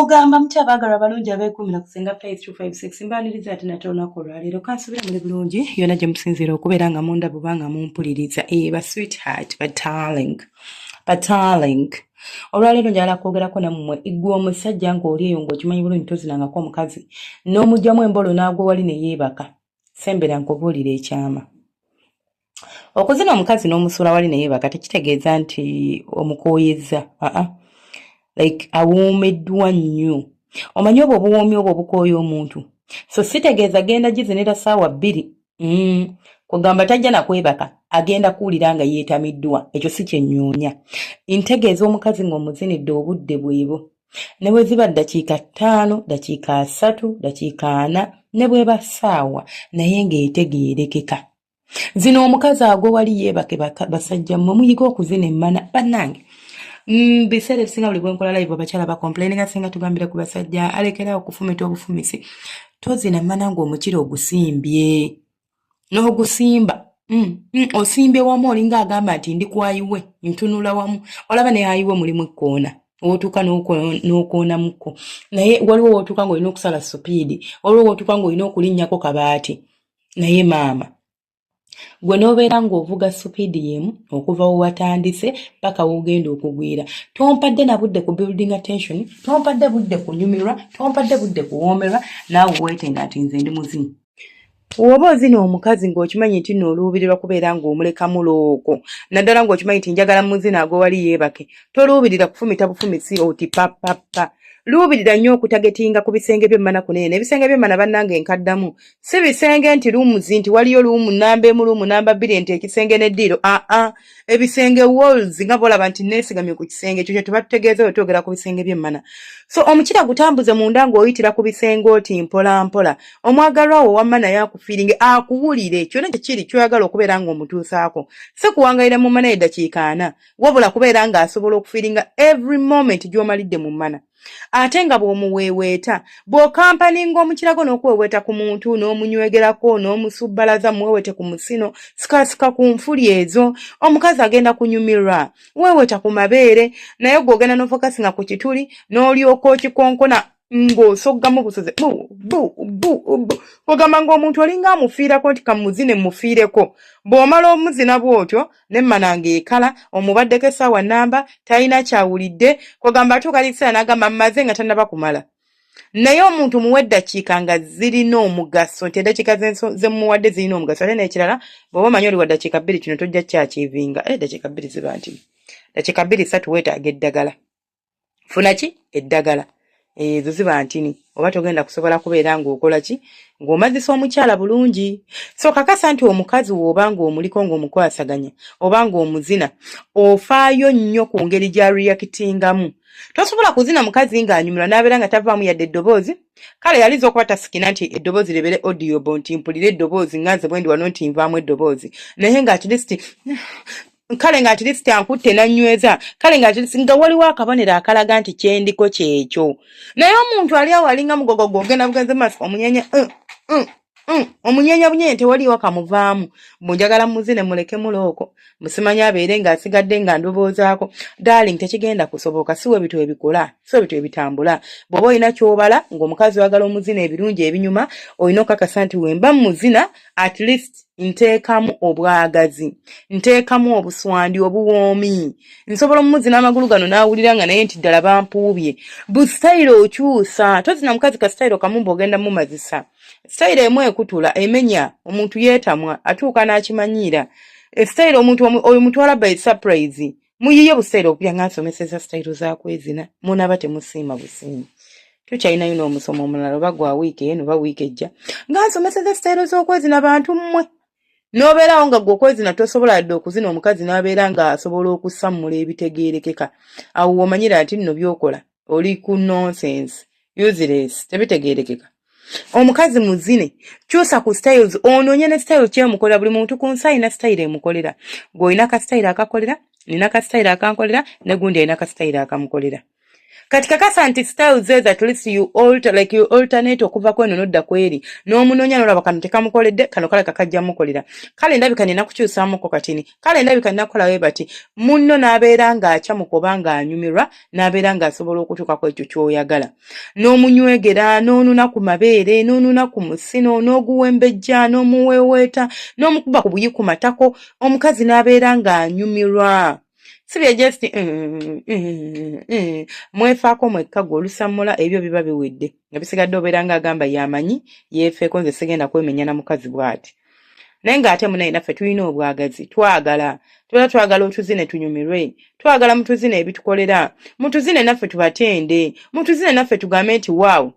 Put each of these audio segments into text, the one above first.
Mogamba mutabaagala balungi abeekumira kusinga 5256 mbaaniriza ati nate olunaku olwaleero kansubira muli bulungi yonna gye musinziira okubeera nga mundaba oba nga mumpuliriza ba sweetheart ba darling olwaleero njagala kwogerako nammwe igwe omusajja ng'oli eyo ng'okimanyi bulungi tozinangako omukazi n'omugyamu embolo n'agwa wali ne yeebaka sembera nkubuulira ekyama okuzina omukazi n'omusuula wali ne yeebaka tekitegeeza nti omukooyezza like awoomeddwa nnyo omanyi obwo obuwoomi obwo obukooya omuntu so sitegeeza genda gizinira ssaawa 2 kugamba tajja nakwebaka agenda kuwulira nga yeetamiddwa ekyo si kyennyoonya ntegeeza omukazi ng'omuzinidde obudde bwebo ne bwe ziba ddakiika 5 dakiika 3 dakiika 4 ne bweba ssaawa naye ng'etegeerekeka zino omukazi agwo wali yeebake basajja mmwe muyiga okuzina emmana bannange biseera ebisinga buli bwe nkola live abakyala bakomplaininga singa tugambira ku basajja alekerawo okufumita obufumisi tozina mmana ng'omukira ogusimbye n'ogusimba osimbye wamu olinga agamba nti ndi kwayiwe ntunula wamu olaba naye ayiwe mulimu ekkoona otuuka n'okoonamuko naye waliwo wootuuka ng'olina okusala supiidi waliwo wootuuka ng'olina okulinnyako kabaati naye maama gwe n'obeera ng'ovuga supiidi yemu okuva we watandise paka w'ogenda okugwira tompadde na budde ku building attention tompadde budde kunyumirwa tompadde budde kuwoomerwa naawe weetenga nti nze ndi muzimu woba ozina omukazi ng'okimanyi nti nno oluubirirwa kubeera ng'omuleka mulooko naddala ng'okimanyi nti njagala muzina agwo wali yeebake toluubirira kufumita bufumisi oti papappa luubirira nnyo okutagetinga ku bisenge by'emmana kunene ebisenge by'emmana bannange nkaddamu si bisenge nti luumuzi nti waliyo luumu namba emu luumu namba 2 nti ekisenge n'eddiiro ebisenge walls nga bolaba nti neesigamye ku kisenge ekyo kye tuba tutegeeza we twogera ku bisenge by'emmana so omukira gutambuze munda ng'oyitira ku bisenge oti mpola mpola omwagalwa wo wamma naye akufiiringe akuwulire kyonna kyekiri kyoyagala okubeera ng'omutuusaako si kuwangayira mu mmana eddakiika 4 wabula kubeera ng'asobola okufiiringa every moment gy'omalidde mu mmana ate nga bw'omuweeweeta bw'okampaninga omukirago n'okuweeweeta ku muntu n'omunywegerako n'omusubbalaza muweeweete ku musino sikasika ku nfuli ezo omukazi agenda kunyumirwa weeweeta ku mabeere naye gw'ogenda n'ofokasinga ku kituli n'olyoka okikonkona ng'osoggamu busoze ogamba ng'omuntu olinga amufiirako nti kamuzine mufiireko bw'omala omuzina bw'otyo n'emmana ng'ekala omubaddeko essaawa namba talina kyawulidde kwegamba atuuka likiseera n'agamba mmaze nga tannaba kumala naye omuntu muwe eddakiika nga zirina omugaso nti eddakiika ze mmuwadde zirina omugaso ate n'ekirala bw'oba omanyi oli wa ddakiika 2 kino tojja kyakiivinga eddakiika 2 ziba nti ddakiika 2-3 weetaaga eddagala funa ki eddagala ezo ziba ntini oba togenda kusobola kubeera ng'okola ki ng'omazisa omukyala bulungi so kakasa nti omukazi w'oba ng'omuliko ng'omukwasaganya oba ng'omuzina ofaayo nnyo ku ngeri gya reactingamu tosobola kuzina mukazi ng'anyumirwa n'abeera nga tavaamu yadde eddoboozi kale yaliza okuba tasikina nti eddoboozi libere audiobo nti mpulira eddoboozi nganze bwe ndi wano nti nvaamu eddoboozi naye nga at least kale nga at least ankutte nanyweza kale nga at least nga waliwo akabonero akalaga nti kyendiko kyekyo naye omuntu ali awo alinga mugogo gwogenda bugenze maaso omunyenya omunyenya bunyenya tewaliwo kamuvaamu munjagala muzine muleke mulooko musimanya abeere ng'asigadde nga ndoboozaako darling tekigenda kusoboka siwe bitu ebikola siwe bitu ebitambula bw'oba olina ky'obala ng'omukazi wagala omuzina ebirungi ebinyuma olina okakasa nti wemba muzina at least nteekamu obwagazi nteekamu obuswandi obuwoomi nsobola omuzina amagulu gano n'awulira nga naye nti ddala bampuubye bu sitayiro okyusa tozina mukazi ka sitayiro kamu mb'ogenda mumazisa sitayiro emu ekutula emenya omuntu yeetamwa atuuka n'akimanyiira sitayiro oyo mutwala by surprise muyiye busitayiro okupya nga nsomeseza sitayiro zakwezina munaba temusiima busiimi tukyalinayo n'omusomo omulala oba gwa wiiki eno oba wiiki ejja nga nsomeseza sitayiro z'okwezina bantu mmwe n'obeerawo nga gwe okwezina tosobola yadde okuzina omukazi n'abeera ng'asobola okusammula ebitegeerekeka awo womanyira nti nno by'okola oli ku nonsense useless tebitegeerekeka omukazi muzine kyusa ku styles onoonye ne style kyemukolera buli muntu ku nsi alina style emukolera gw'olina ka style akakolera nina ka style akankolera ne gundi alina ka style akamukolera kati kakasa nti styles ezo at least you alternate okuva kweno nodda kweri n'omunoonya n'olaba kano tekamukoledde kano kale kakajja mukolera kale ndabika nina kukyusaamuko katini kale ndabika nina kukolawe bati munno n'abeera ng'akyamuka oba ng'anyumirwa n'abeera ng'asobola okutuukako ekyo ky'oyagala n'omunywegera n'onuna ku mabeere n'onuna ku musino n'oguwembejja n'omuweeweeta n'omukuba ku buyi ku matako omukazi n'abeera ng'anyumirwa sibye just mwefaako mwekka gwe olusamula ebyo biba biwedde nga bisigadde obeera ng'agamba yamanyi yeefeeko nze sigenda kwemenya na mukazi bw'ati naye ng'ate munaye naffe tulina obwagazi twagala tubeera twagala otuzine tunyumirwe twagala mutuzine ebitukolera mutuzine naffe tubatende mutuzine naffe tugambe nti waawo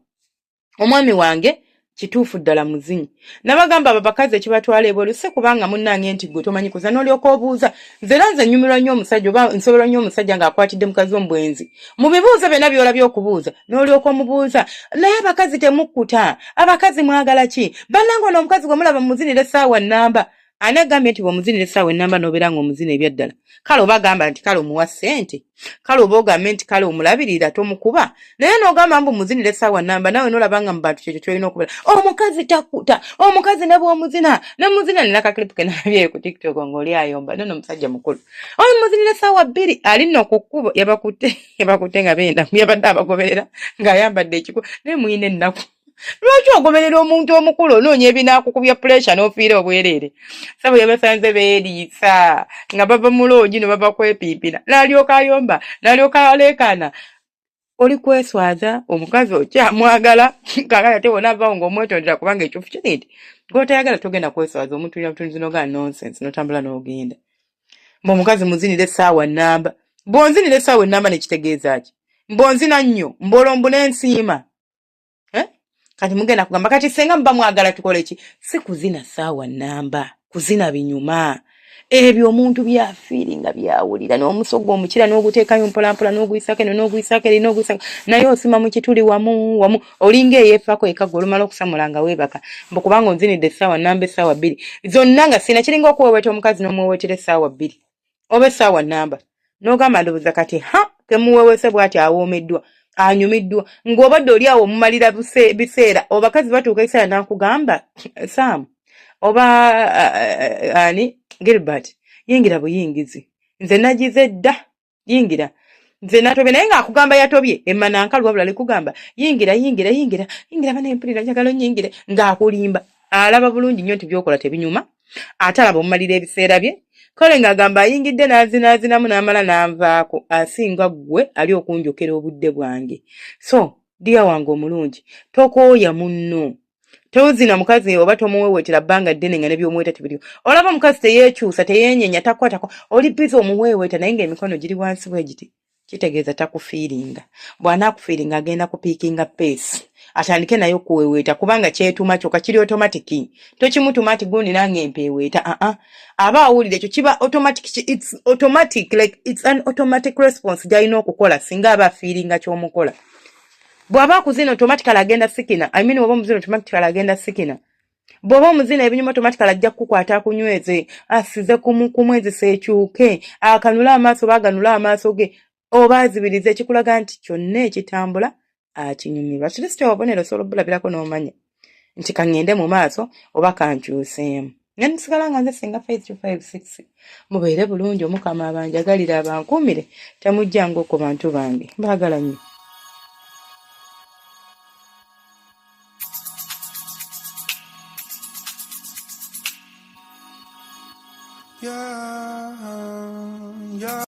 omwami wange kituufu ddala muzinyi nabagamba abakazi ekibatwala ebweru si kubanga munnange nti gwe tomanyi kuza n'olyoka obuuza nze era nze nnyumirwa nnyo omusajja oba nsobola nnyo omusajja ng'akwatidde mukazi omubwenzi mu bibuuzo byonna by'olabye okubuuza n'olyoka omubuuza naye abakazi temukkuta abakazi mwagala ki bannange ono omukazi gwe mulaba muzinire essaawa nnamba ani agambye nti bw'omuzinira essaawa ennamba n'obeera ng'omuzina ebyaddala kale oba agamba nti kale omuwa ssente kale oba ogambe nti kale omulabirira tomukuba naye n'ogamba mbu muzinira essaawa nnamba naawe n'olaba nga mu bantu kyekyo kyolina okubeera omukazi takkuta omukazi ne bw'omuzina nemuzina nina kakilipu ke nalabyeyo ku tiktok ng'oli ayomba nono omusajja mukulu oyo muzinira essaawa 2 ali nno ku kkubo yabakutte nga benda yabadde abagoberera ng'ayambadde ekikubo naye muyina ennaku lwaki ogoberera omuntu omukulu onoonya ebinaakukubya puresha n'ofiira obwereere sabo yabasanze beeriisa nga bava mu loogi ne bava kwepiipira n'alyoka ayomba n'alyoka aleekaana oli kweswaza omukazi okyamwagala kakati ate wona avaawo ng'omwetondera kubanga ekyufu kiri nti gw'otayagala togenda kweswaza omuntu olina butunzi n'ogaa nonsense n'otambula n'ogenda mb'omukazi muzinira essaawa nnamba bw'onzinira essaawa ennamba nekitegeeza ki mb'onzina nnyo mb'olombu n'ensiima kati mugenda kugamba kati senga mba mwagala tukole ki si kuzina ssaawa nnamba kuzina binyuma ebyo omuntu byafiiringa byawulira n'omusogo omukira n'oguteekayo mpolampola n'oguyisako eno n'oguyisako eri n'oguyisako naye osima mu kituli wamu olinga eyeefaako ekagga olumala okusamula nga weebaka mbu kubanga onzinidde essaawa nnamba essaawa 2 zonna nga sina kiringa okuweweeta omukazi n'omuweweetera essaawa 2 oba essaawa nnamba n'ogamba ndowooza kati kemuweweese bw'ati awoomeddwa anyumiddwa ng'obadde oli awo omumalira biseera obakazi batuuka ekiseera n'akugamba Sam oba ani Gilbert yingira buyingizi nze nagize dda yingira nze natobye naye ng'akugamba yatobye emmanankalu wabula likugamba yingira banempulira njagala onnyingire ng'akulimba alaba bulungi nnyo nti byokola tebinyuma ate alaba omumalira ebiseera bye kale ng'agamba ayingidde n'azinaazinamu n'amala n'anvaako asinga ggwe ali okunjokera obudde bwange so diya wange omulungi tokooya munno tozina mukazi oba tomuweeweetera bbanga ddene nga ne by'omuweeta tibiriwo olaba omukazi teyeekyusa teyeenyenya takwatako oli bizi omuweeweeta naye ng'emikono giri wansi bwe giti kitegeeza takufiiringa bw'anaakufiiringa agenda kupiikinga peesi atandike naye okuweeweeta kubanga kyetuma kyokka kiri automatic tokimutuma nti gundi nange empeeweeta aba awulira ekyo kiba it's automatic like it's an automatic response gy'alina okukola singa aba afiiringa ky'omukola bw'aba akuzina automatically agenda sikina oba omuzina automatically agenda sikina bw'oba omuzina ebinyuma automatically ajja kukukwata akunyweze asize kumwezesa ekyuke akanula amaaso baganula amaaso ge oba azibiriza ekikulaga nti kyonna ekitambula akinyumirwa kirisi kyobonero osobola bulabirako n'omanya nti kaŋŋende mu maaso oba kankyuseemu nga nisigala nga nze singa 526 mubeere bulungi omukama abanjagalira abankuumire temujjanga ku bantu bange mbaagala nnyo